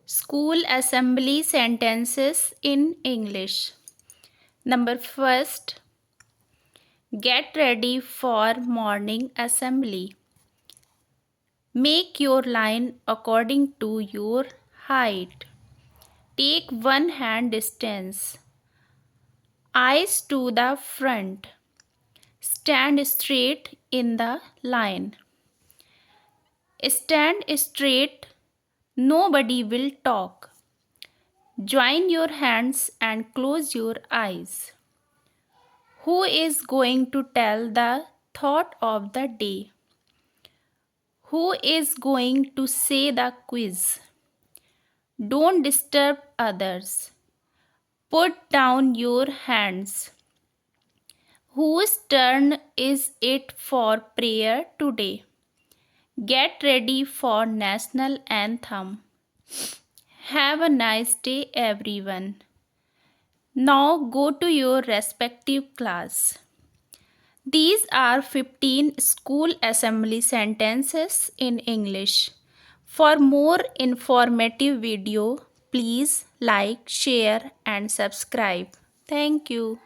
School assembly sentences in English. Number first, get ready for morning assembly. Make your line according to your height. Take one hand distance. Eyes to the front. Stand straight in the line. Stand straight. Nobody will talk. Join your hands and close your eyes. Who is going to tell the thought of the day? Who is going to say the quiz? Don't disturb others. Put down your hands. Whose turn is it for prayer today? Get ready for national anthem. Have a nice day, everyone. Now go to your respective class. These are 15 school assembly sentences in English. For more informative video, please like, share and subscribe. Thank you.